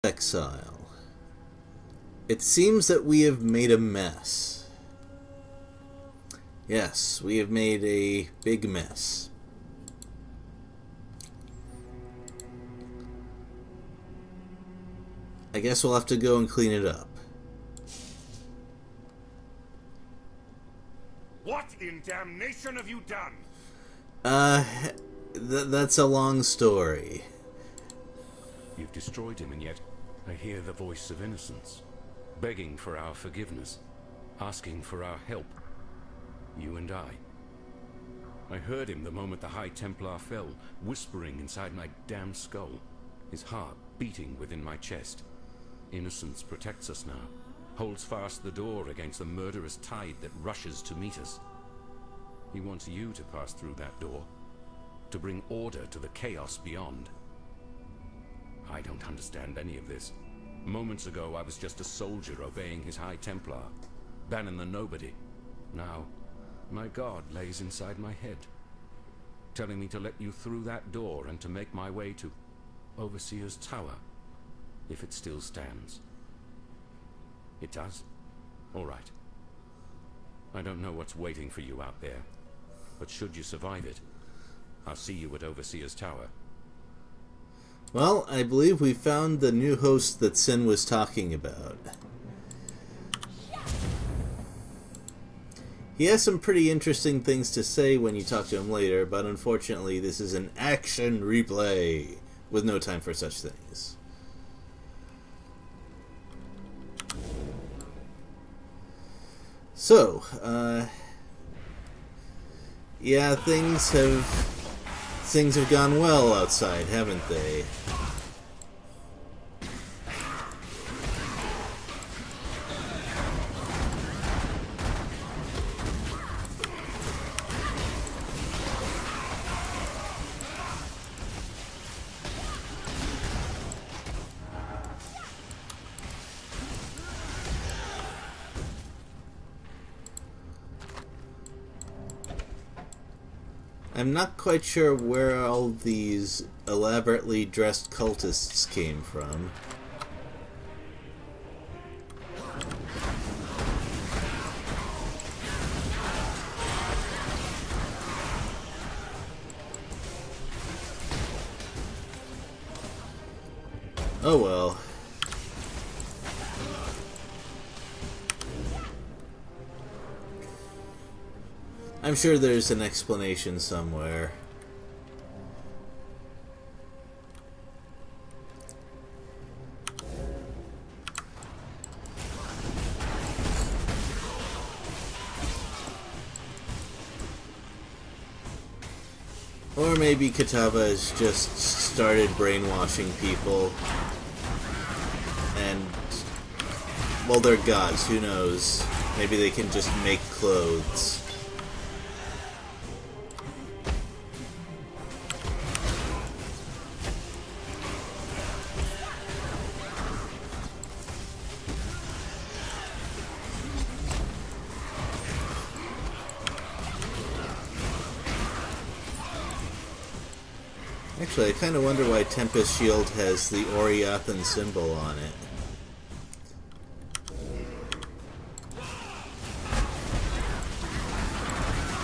Exile. It seems that we have made a mess. Yes, we have made a big mess. I guess we'll have to go and clean it up. What in damnation have you done? That's a long story. You've destroyed him, and yet I hear the voice of innocence, begging for our forgiveness, asking for our help. You and I. I heard him the moment the High Templar fell, whispering inside my damn skull, his heart beating within my chest. Innocence protects us now, holds fast the door against the murderous tide that rushes to meet us. He wants you to pass through that door, to bring order to the chaos beyond. I don't understand any of this. Moments ago, I was just a soldier obeying his High Templar, banning the nobody. Now, my God lays inside my head, telling me to let you through that door and to make my way to Overseer's Tower, if it still stands. It does? All right. I don't know what's waiting for you out there, but should you survive it, I'll see you at Overseer's Tower. Well, I believe we found the new host that Sin was talking about. He has some pretty interesting things to say when you talk to him later, but unfortunately this is an action replay with no time for such things. So, yeah, things have gone well outside, haven't they? I'm not quite sure where all these elaborately dressed cultists came from. Oh well. I'm sure there's an explanation somewhere. Or maybe Katava has just started brainwashing people. And, well, they're gods, who knows? Maybe they can just make clothes. Actually, I kind of wonder why Tempest Shield has the Oriathan symbol on it.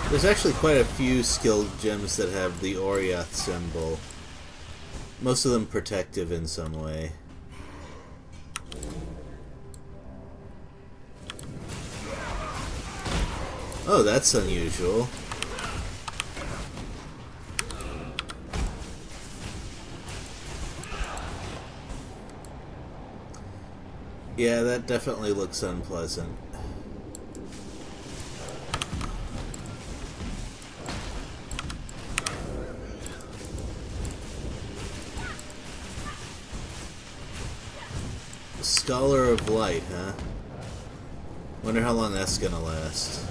There's actually quite a few skilled gems that have the Oriath symbol. Most of them protective in some way. Oh, that's unusual. Yeah, that definitely looks unpleasant. Scholar of Light, huh? Wonder how long that's gonna last.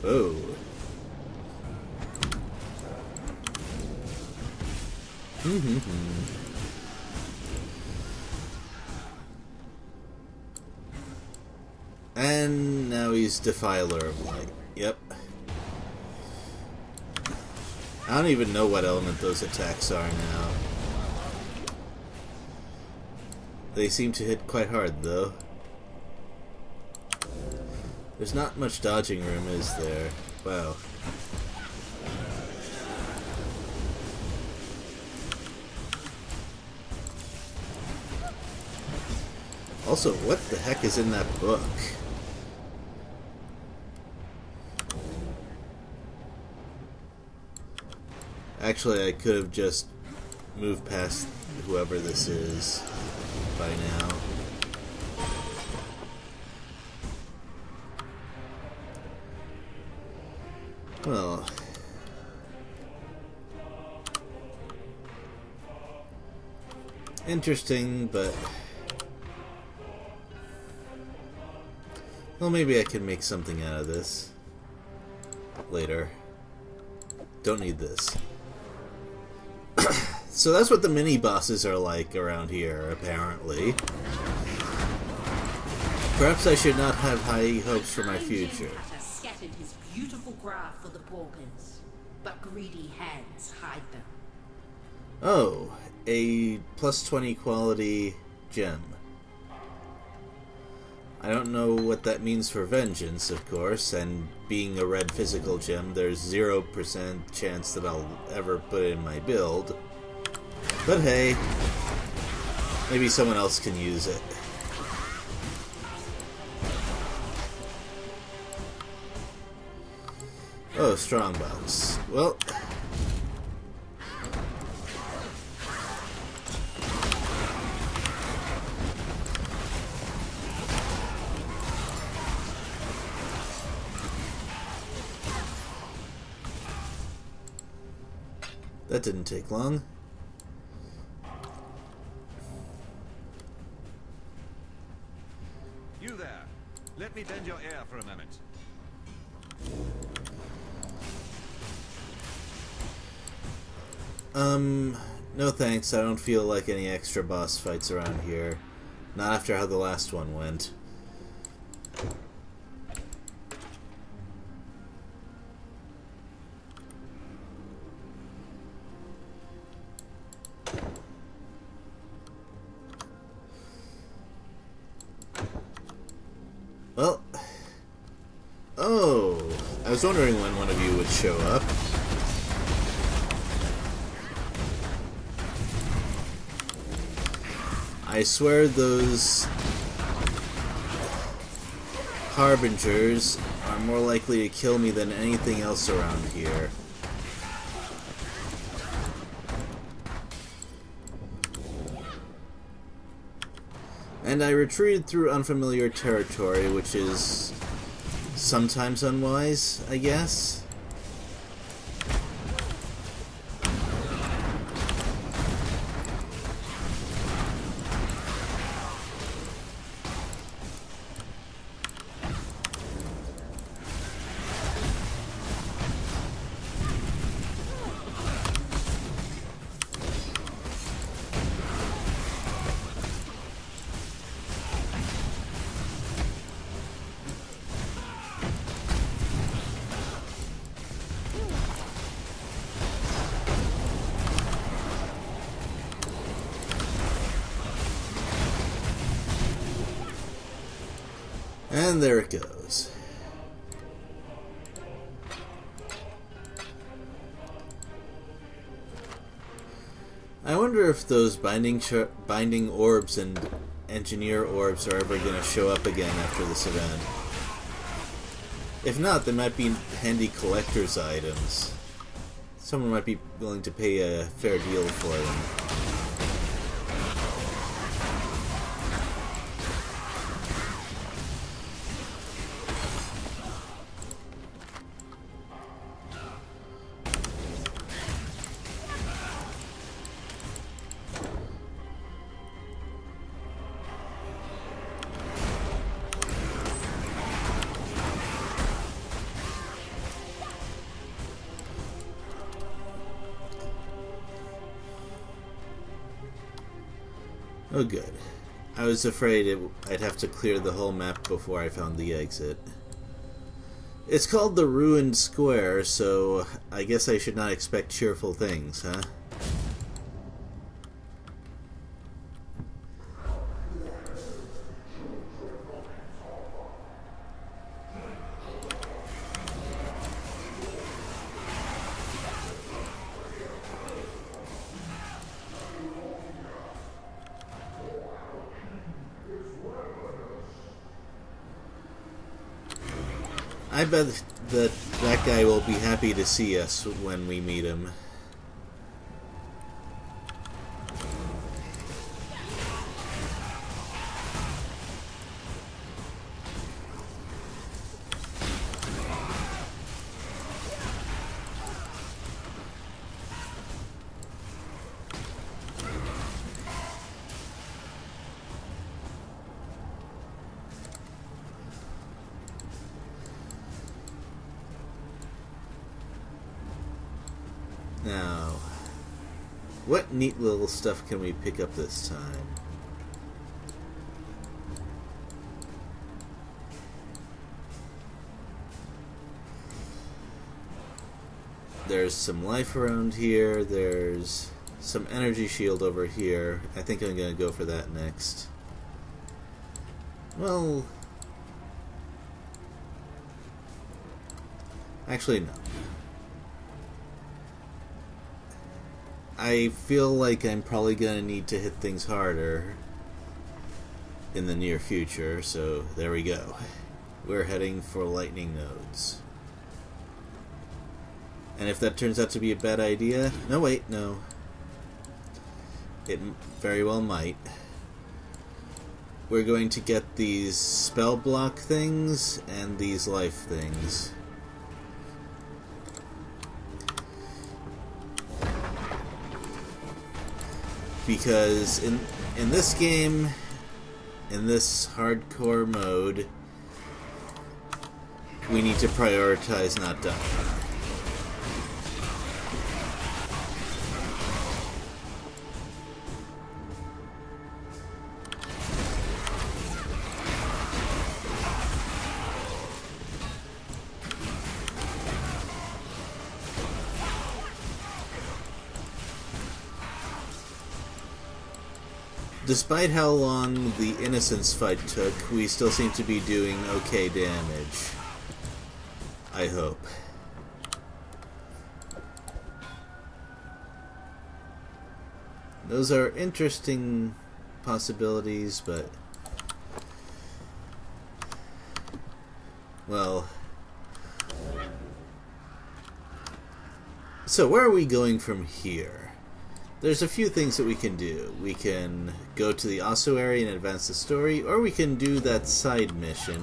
Oh. And now he's Defiler of Light. Yep. I don't even know what element those attacks are now. They seem to hit quite hard, though. There's not much dodging room, is there? Wow. Also, what the heck is in that book? Actually, I could have just moved past whoever this is by now. Well, interesting, but well, maybe I can make something out of this later. Don't need this. So that's what the mini-bosses are like around here, apparently. Perhaps I should not have high hopes for my future. Scattered his beautiful graph for the paupers, but greedy hands hide them. Oh, a plus 20 quality gem. I don't know what that means for vengeance, of course, and being a red physical gem, there's 0% chance that I'll ever put it in my build. But hey, maybe someone else can use it. Oh, strongbox. Well, that didn't take long. You there. Let me bend your ear for a moment. No thanks. I don't feel like any extra boss fights around here. Not after how the last one went. Well, oh, I was wondering when one of you would show up. I swear those harbingers are more likely to kill me than anything else around here. And I retreated through unfamiliar territory, which is sometimes unwise, I guess. And there it goes. I wonder if those binding orbs and engineer orbs are ever going to show up again after this event. If not, they might be handy collector's items. Someone might be willing to pay a fair deal for them. Oh good. I was afraid I'd have to clear the whole map before I found the exit. It's called the Ruined Square, so I guess I should not expect cheerful things, huh? I bet that guy will be happy to see us when we meet him. Now, what neat little stuff can we pick up this time? There's some life around here. There's some energy shield over here. I think I'm going to go for that next. Well, actually, no. I feel like I'm probably going to need to hit things harder in the near future, so there we go. We're heading for lightning nodes. And if that turns out to be a bad idea... No, wait, no. It very well might. We're going to get these spell block things and these life things. Because in this game, in this hardcore mode, we need to prioritize not dying. Despite how long the Innocence fight took, we still seem to be doing okay damage. I hope. Those are interesting possibilities, but... well... So where are we going from here? There's a few things that we can do. We can go to the ossuary and advance the story, or we can do that side mission,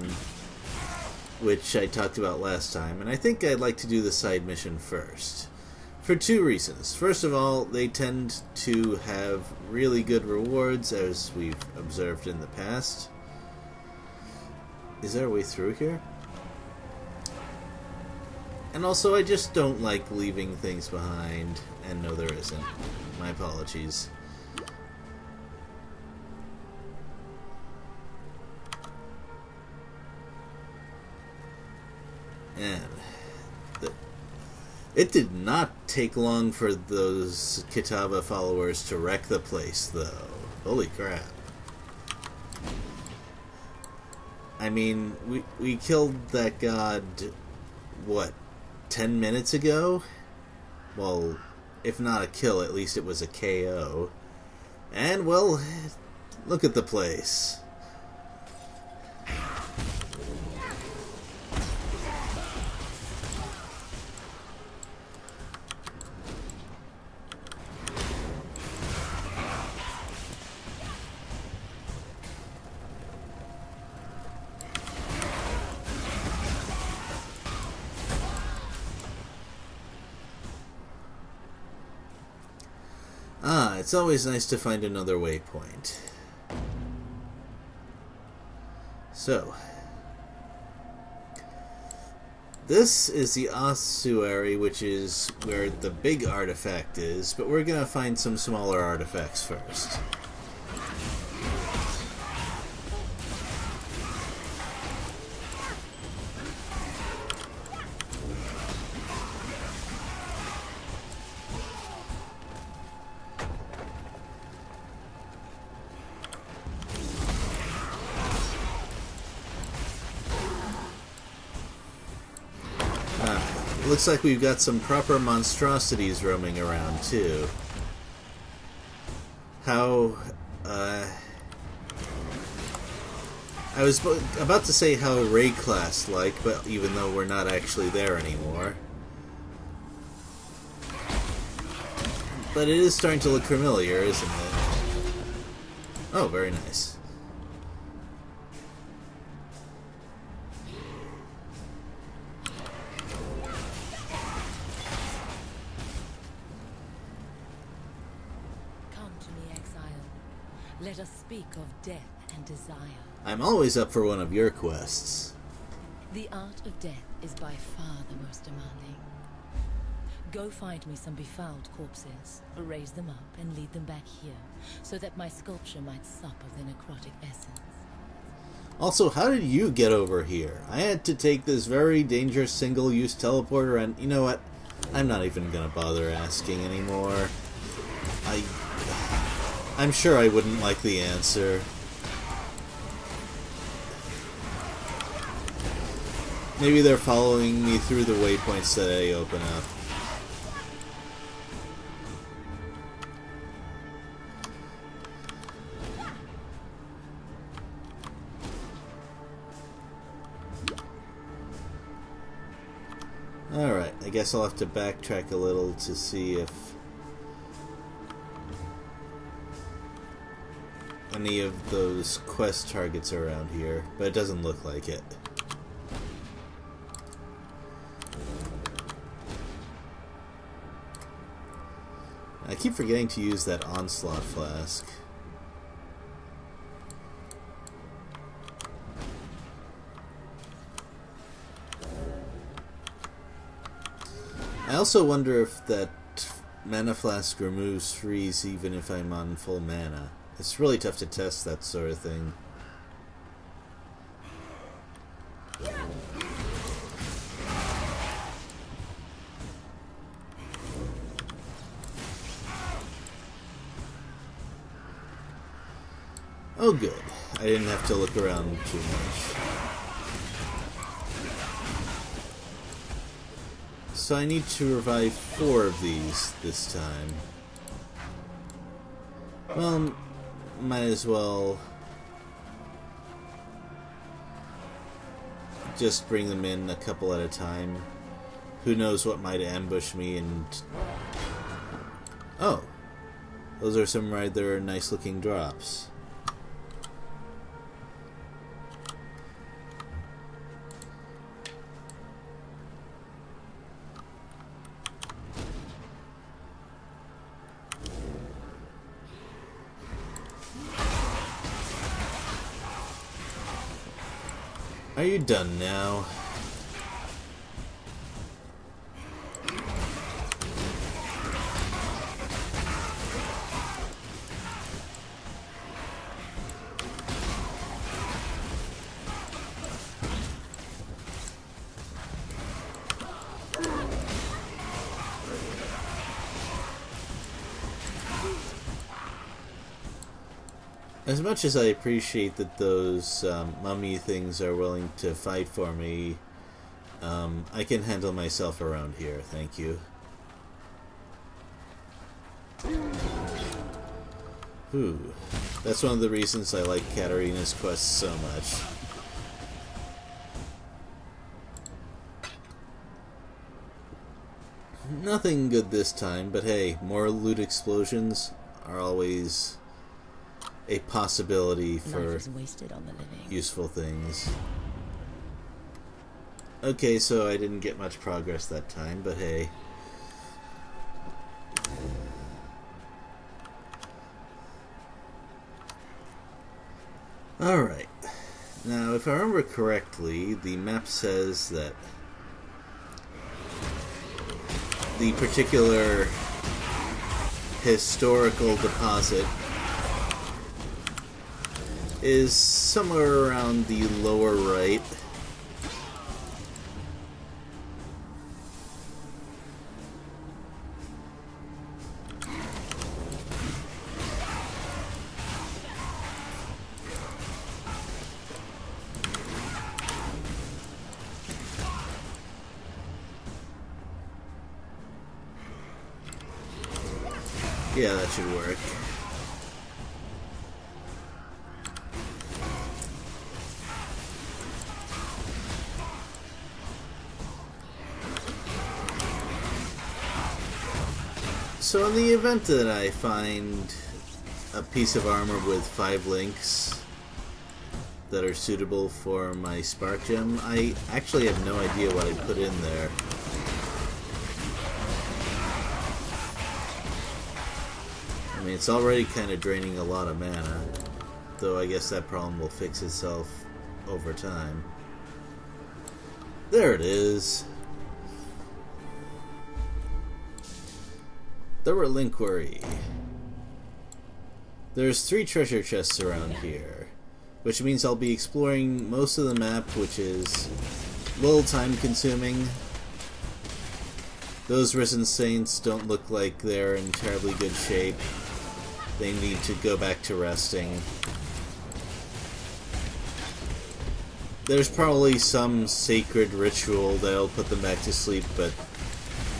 which I talked about last time, and I think I'd like to do the side mission first. For two reasons. First of all, they tend to have really good rewards, as we've observed in the past. Is there a way through here? And also, I just don't like leaving things behind, and no, there isn't. My apologies. And it did not take long for those Kitava followers to wreck the place, though. Holy crap. I mean, we killed that god, what, 10 minutes ago? Well... if not a kill, at least it was a KO. And, well, look at the place. It's always nice to find another waypoint. So, this is the ossuary, which is where the big artifact is, but we're gonna find some smaller artifacts first. Looks like we've got some proper monstrosities roaming around, too. I was about to say how Ray class like, but even though we're not actually there anymore. But it is starting to look familiar, isn't it? Oh, very nice. Come to me, Exile. Let us speak of death and desire. I'm always up for one of your quests. The art of death is by far the most demanding. Go find me some befouled corpses, raise them up, and lead them back here, so that my sculpture might sup of the necrotic essence. Also, how did you get over here? I had to take this very dangerous single-use teleporter, and you know what? I'm not even gonna bother asking anymore. I'm sure I wouldn't like the answer. Maybe they're following me through the waypoints that I open up. Alright, I guess I'll have to backtrack a little to see if any of those quest targets are around here, but it doesn't look like it. I keep forgetting to use that onslaught flask. I also wonder if that mana flask removes freeze even if I'm on full mana. It's really tough to test that sort of thing. Oh good, I didn't have to look around too much. So I need to revive 4 of these this time. Well, might as well just bring them in a couple at a time. Who knows what might ambush me and... Oh! Those are some rather nice looking drops. Are you done now? As much as I appreciate that those mummy things are willing to fight for me, I can handle myself around here, thank you. Ooh, that's one of the reasons I like Katarina's quest so much. Nothing good this time, but hey, more loot explosions are always a possibility for useful things. Okay, so I didn't get much progress that time, but hey. Alright. Now, if I remember correctly, the map says that the particular historical deposit is somewhere around the lower right. Yeah, that should work. So in the event that I find a piece of armor with 5 links that are suitable for my spark gem, I actually have no idea what I put in there. I mean, it's already kind of draining a lot of mana, though I guess that problem will fix itself over time. There it is. The relinquiry. There's 3 treasure chests around here, which means I'll be exploring most of the map, which is a little time consuming. Those Risen Saints don't look like they're in terribly good shape. They need to go back to resting. There's probably some sacred ritual that'll put them back to sleep, but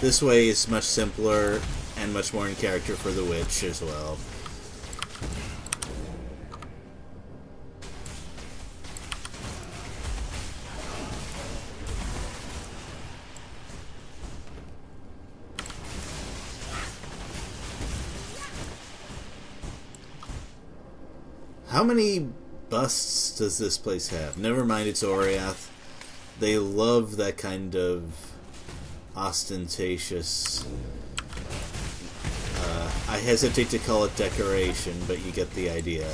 this way is much simpler and much more in character for the witch as well. How many busts does this place have? Never mind, it's Oriath. They love that kind of ostentatious... I hesitate to call it decoration, but you get the idea.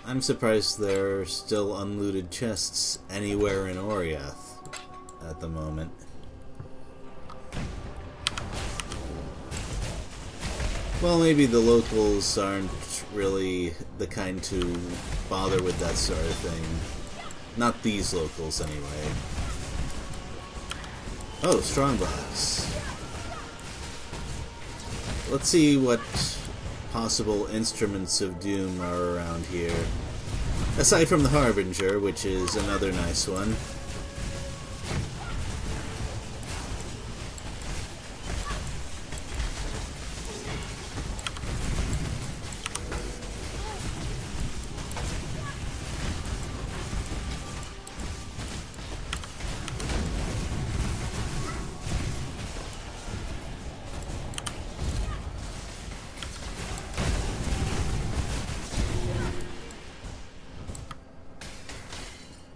I'm surprised there are still unlooted chests anywhere in Oriath at the moment. Well, maybe the locals aren't really the kind to bother with that sort of thing. Not these locals, anyway. Oh, strongbox. Let's see what possible instruments of doom are around here. Aside from the Harbinger, which is another nice one.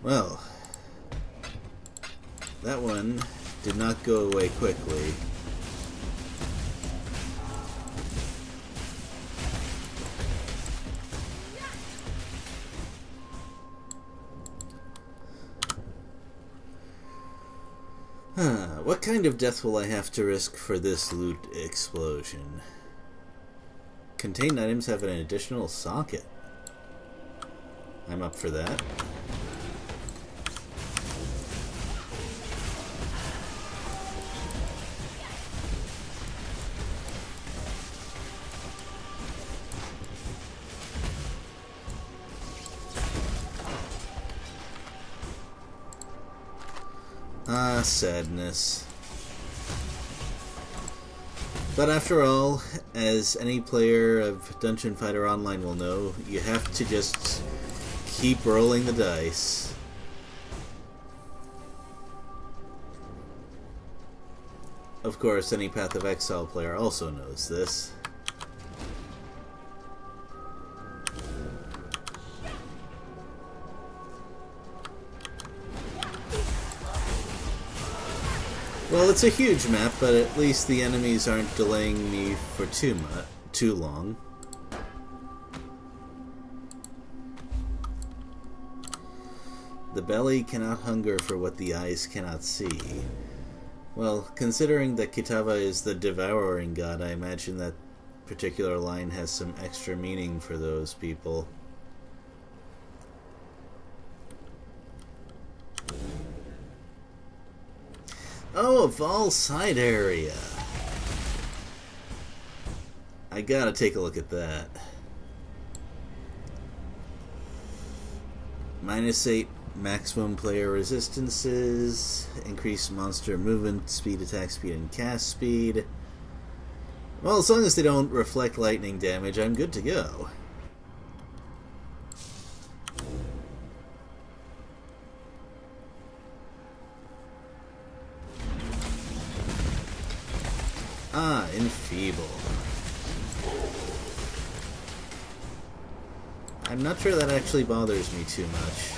Well, that one did not go away quickly. What kind of death will I have to risk for this loot explosion? Contained items have an additional socket. I'm up for that. Ah, sadness. But after all, as any player of Dungeon Fighter Online will know, you have to just keep rolling the dice. Of course, any Path of Exile player also knows this. Well, it's a huge map, but at least the enemies aren't delaying me for too long. The belly cannot hunger for what the eyes cannot see. Well, considering that Kitava is the devouring god, I imagine that particular line has some extra meaning for those people. Oh, a Vol side area. I gotta take a look at that. -8 maximum player resistances, increased monster movement speed, attack speed, and cast speed. Well, as long as they don't reflect lightning damage, I'm good to go. Ah, enfeeble. I'm not sure that actually bothers me too much.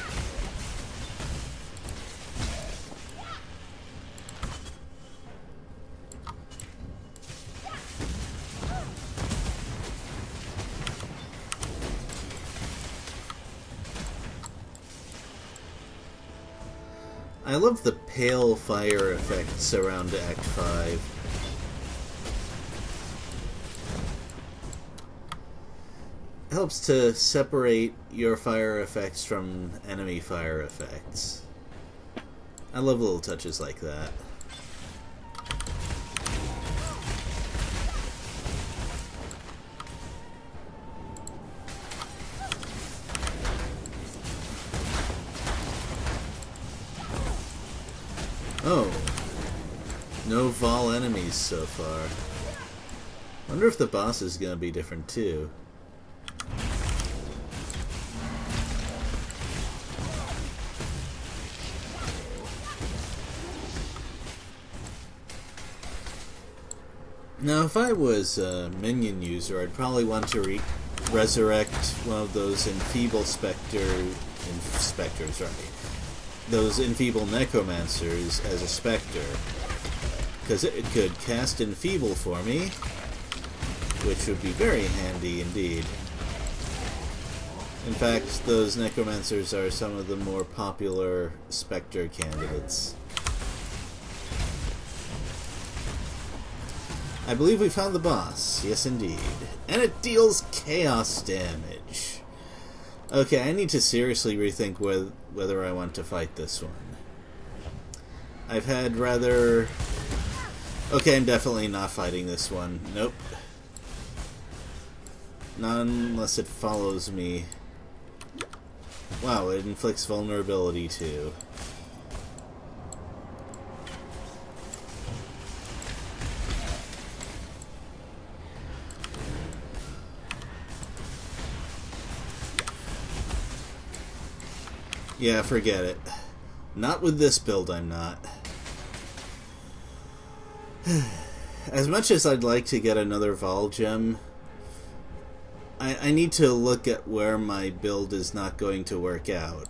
I love the pale fire effects around Act 5. Helps to separate your fire effects from enemy fire effects. I love little touches like that. Oh. No Vol enemies so far. Wonder if the boss is gonna be different too. Now, if I was a minion user, I'd probably want to resurrect one of those enfeeble specters, right? Those enfeeble necromancers as a specter, because it could cast enfeeble for me, which would be very handy indeed. In fact, those necromancers are some of the more popular specter candidates. I believe we found the boss. Yes, indeed. And it deals chaos damage. Okay, I need to seriously rethink whether I want to fight this one. I've had rather... Okay, I'm definitely not fighting this one. Nope. Not unless it follows me. Wow, it inflicts vulnerability too. Yeah, forget it. Not with this build, I'm not. As much as I'd like to get another Vol gem, I need to look at where my build is not going to work out.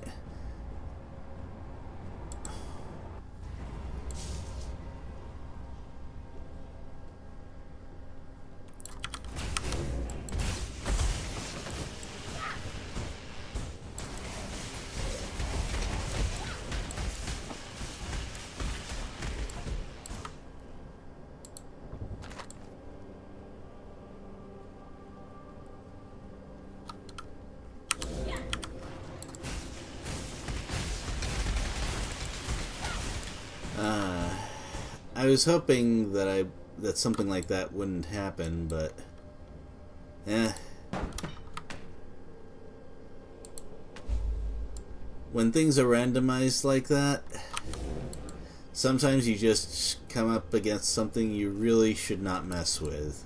I was hoping that something like that wouldn't happen, but when things are randomized like that, sometimes you just come up against something you really should not mess with.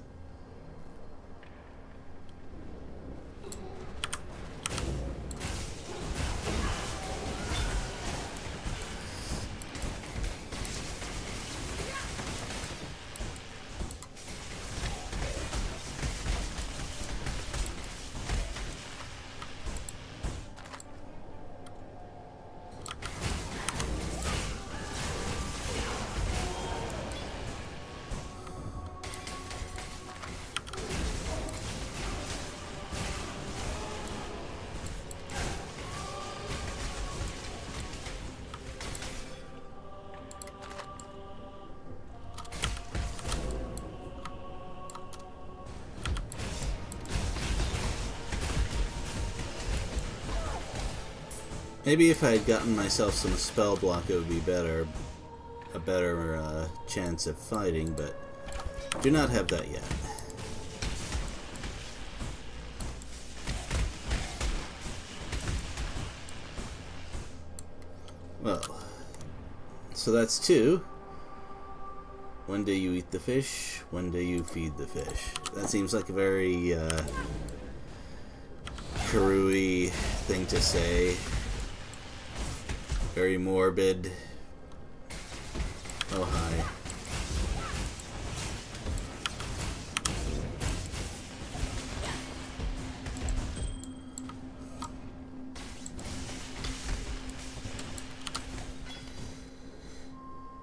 Maybe if I had gotten myself some spell block, it would be better. a better chance of fighting, but do not have that yet. Well, so that's 2. One day you eat the fish, one day you feed the fish. That seems like a very Karui thing to say. Very morbid. Oh, hi.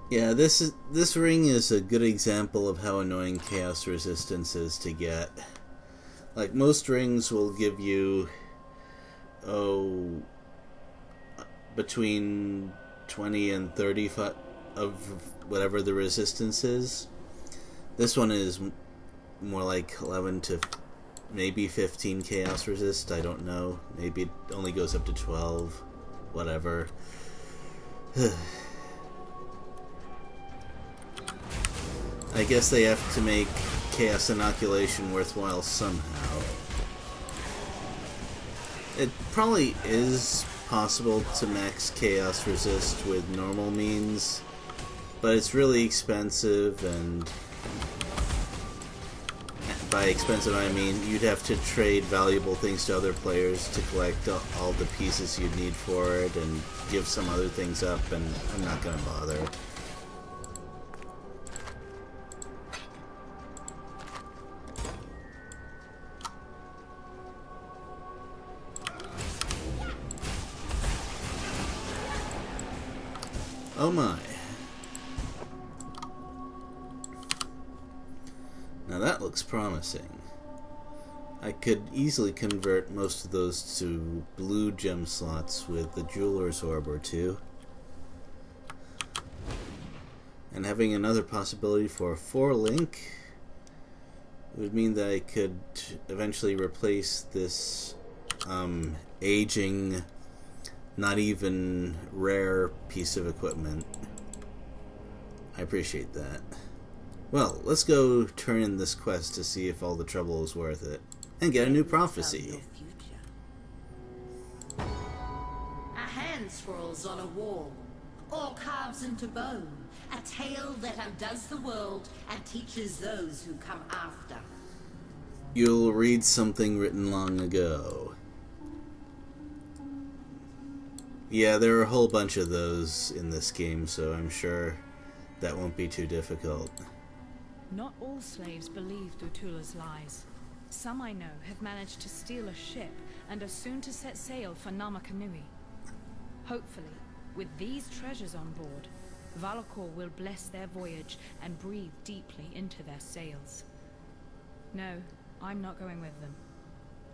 Yeah, this ring is a good example of how annoying chaos resistance is to get. Like, most rings will give you, between 20 and 30 of whatever the resistance is. This one is more like 11 to maybe 15 chaos resist, I don't know. Maybe it only goes up to 12, whatever. I guess they have to make Chaos Inoculation worthwhile somehow. It probably is possible to max Chaos Resist with normal means, but it's really expensive, and by expensive I mean you'd have to trade valuable things to other players to collect all the pieces you'd need for it, and give some other things up, and I'm not gonna bother. Oh my. Now that looks promising. I could easily convert most of those to blue gem slots with the Jeweler's Orb or 2. And having another possibility for a 4-link would mean that I could eventually replace this aging, not even rare piece of equipment. I appreciate that. Well, let's go turn in this quest to see if all the trouble is worth it. And get a new prophecy. A hand scrolls on a wall, or carves into bone, a tale that undoes the world and teaches those who come after. You'll read something written long ago. Yeah, there are a whole bunch of those in this game, so I'm sure that won't be too difficult. Not all slaves believe Dutula's lies. Some I know have managed to steal a ship and are soon to set sail for Namakanui. Hopefully, with these treasures on board, Valakor will bless their voyage and breathe deeply into their sails. No, I'm not going with them.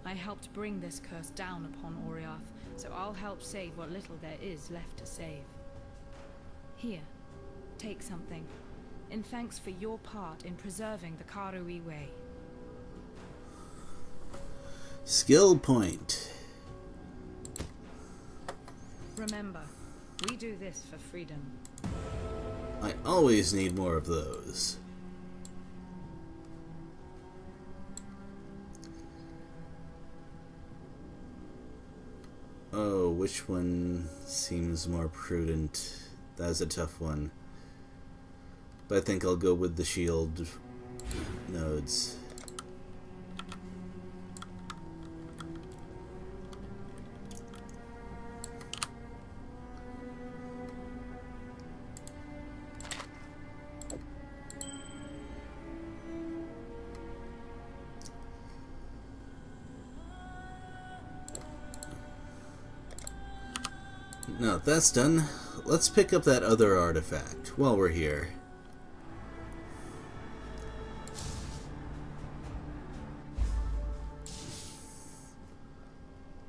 I helped bring this curse down upon Oriath, so I'll help save what little there is left to save. Here, take something, in thanks for your part in preserving the Karui way. Skill point. Remember, we do this for freedom. I always need more of those. Oh, which one seems more prudent? That's a tough one. But I think I'll go with the shield nodes. Now that that's done, let's pick up that other artifact while we're here.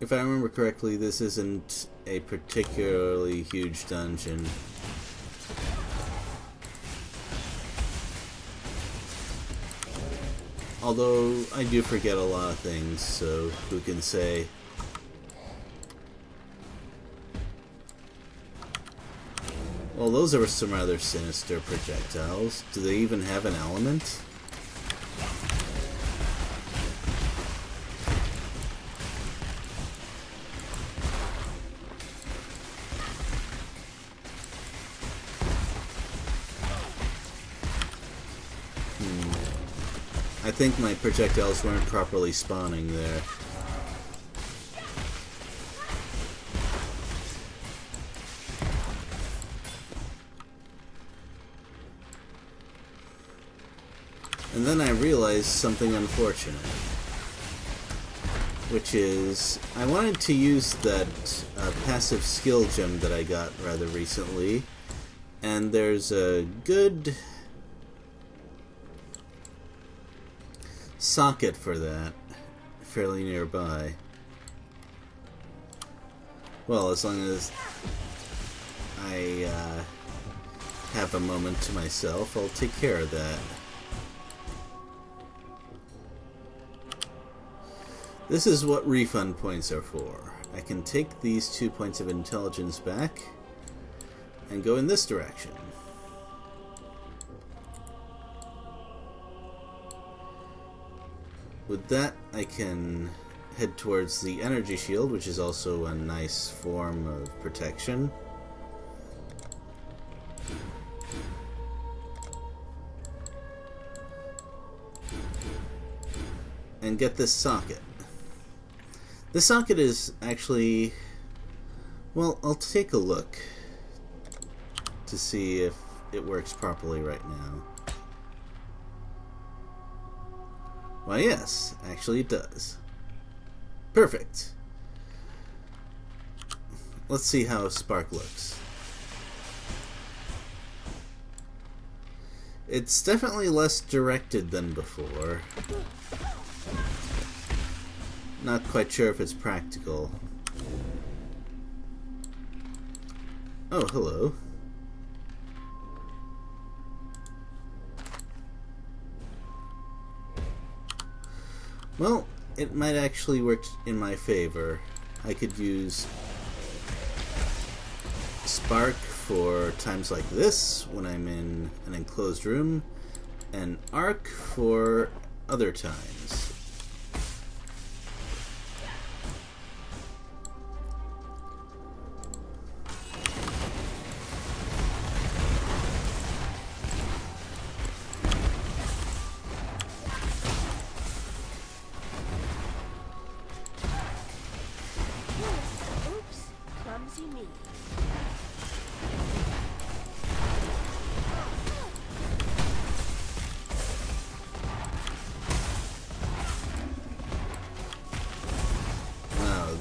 If I remember correctly, this isn't a particularly huge dungeon. Although, I do forget a lot of things, so who can say? Well, those are some rather sinister projectiles. Do they even have an element? I think my projectiles weren't properly spawning there. And then I realized something unfortunate, which is I wanted to use that passive skill gem that I got rather recently, and there's a good socket for that fairly nearby. Well, as long as I have a moment to myself, I'll take care of that. This is what refund points are for. I can take these 2 points of intelligence back and go in this direction. With that, I can head towards the energy shield, which is also a nice form of protection. And get this socket. This socket is actually... well, I'll take a look to see if it works properly right now. Why, yes, actually it does. Perfect. Let's see how Spark looks. It's definitely less directed than before. Not quite sure if it's practical. Oh, hello. Well, it might actually work in my favor. I could use Spark for times like this, when I'm in an enclosed room, and Arc for other times.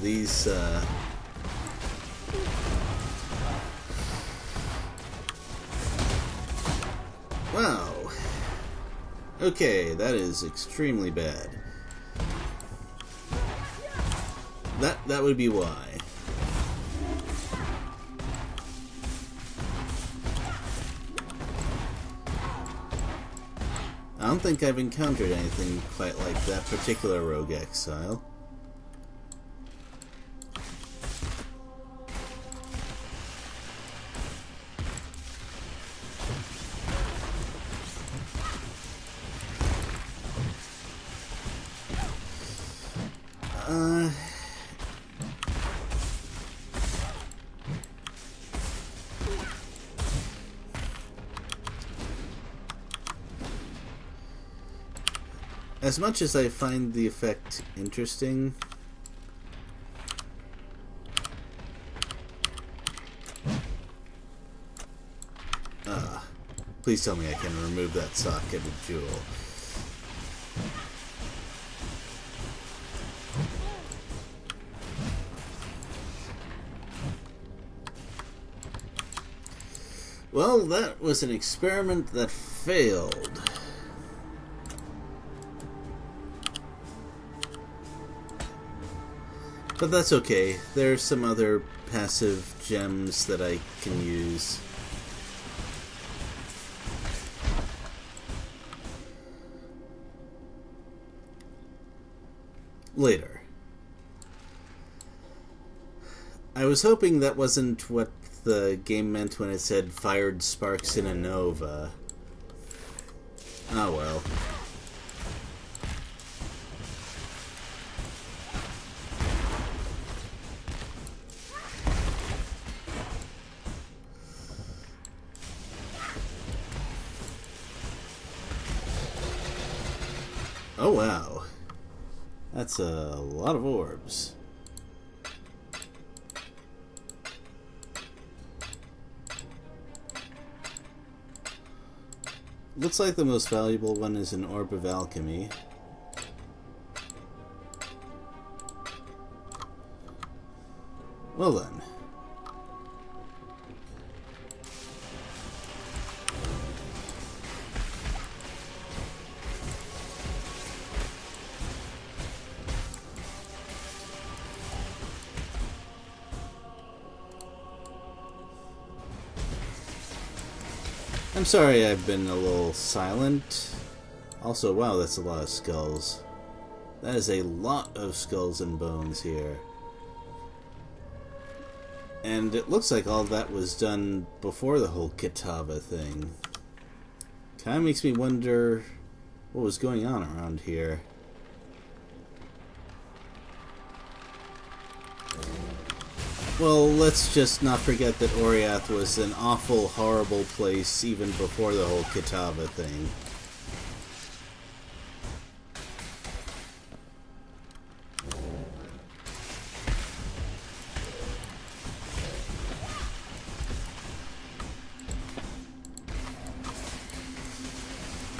These, wow. Okay, that is extremely bad. That would be why. I don't think I've encountered anything quite like that particular rogue exile. As much as I find the effect interesting, please tell me I can remove that socket with Jewel. Well, that was an experiment that failed. But that's okay. There are some other passive gems that I can use. Later. I was hoping that wasn't what the game meant when it said fired sparks in a nova. Oh well. Oh wow. That's a lot of orbs. Looks like the most valuable one is an Orb of Alchemy. Well then. I'm sorry I've been a little silent. Also, wow, that's a lot of skulls. That is a lot of skulls and bones here. And it looks like all that was done before the whole Kitava thing. Kinda makes me wonder what was going on around here. Well, let's just not forget that Oriath was an awful, horrible place even before the whole Kitava thing.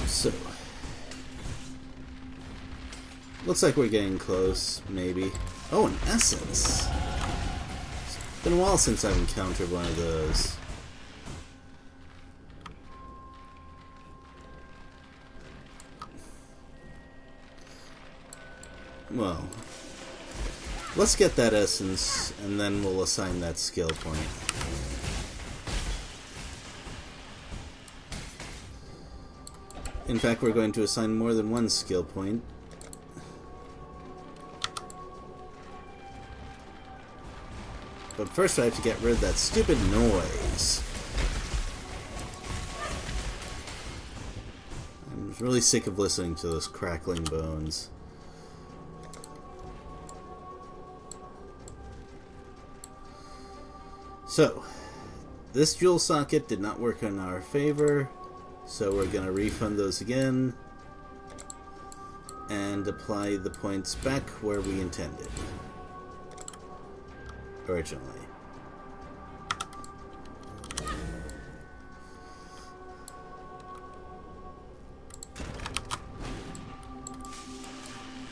So, looks like we're getting close, maybe. Oh, an essence! It's been a while since I've encountered one of those. Well, let's get that essence, and then we'll assign that skill point. In fact, we're going to assign more than one skill point. But first I have to get rid of that stupid noise. I'm really sick of listening to those crackling bones. So, this jewel socket did not work in our favor, so we're going to refund those again and apply the points back where we intended originally.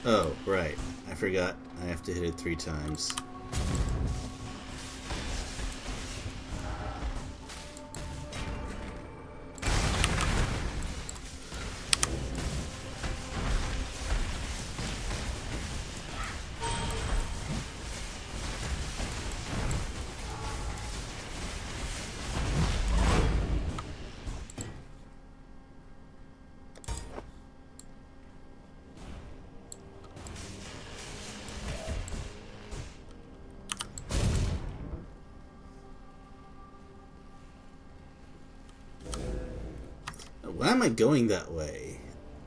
Oh, right. I forgot. I have to hit it 3 times. Why am I going that way?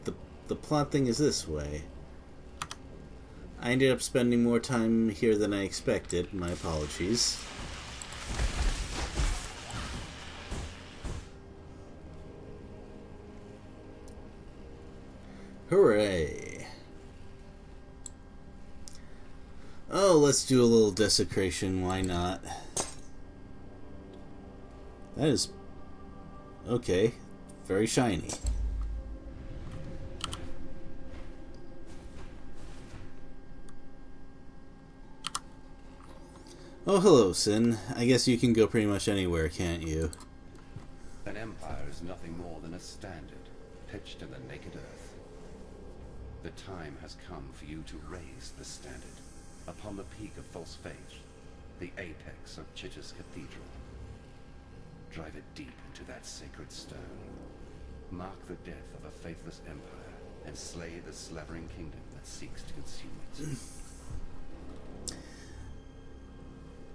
The plot thing is this way. I ended up spending more time here than I expected. My apologies. Hooray! Oh, let's do a little desecration, why not? That is... okay. Very shiny. Oh, hello, Sin. I guess you can go pretty much anywhere, can't you? An empire is nothing more than a standard pitched in the naked earth. The time has come for you to raise the standard upon the peak of false faith, the apex of Chitta's cathedral. Drive it deep into that sacred stone. Mark the death of a faithless empire and slay the slavering kingdom that seeks to consume it.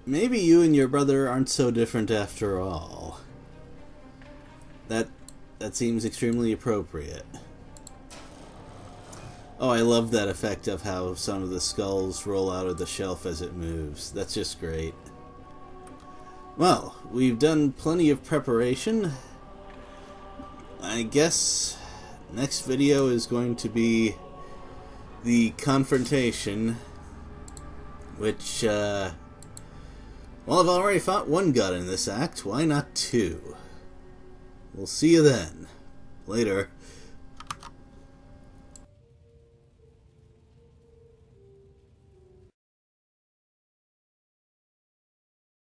maybe you and your brother aren't so different after all. That seems extremely appropriate. Oh, I love that effect of how some of the skulls roll out of the shelf as it moves. That's just great. Well, we've done plenty of preparation. I guess next video is going to be the confrontation, which, well, I've already fought one god in this act. Why not two? We'll see you then. Later.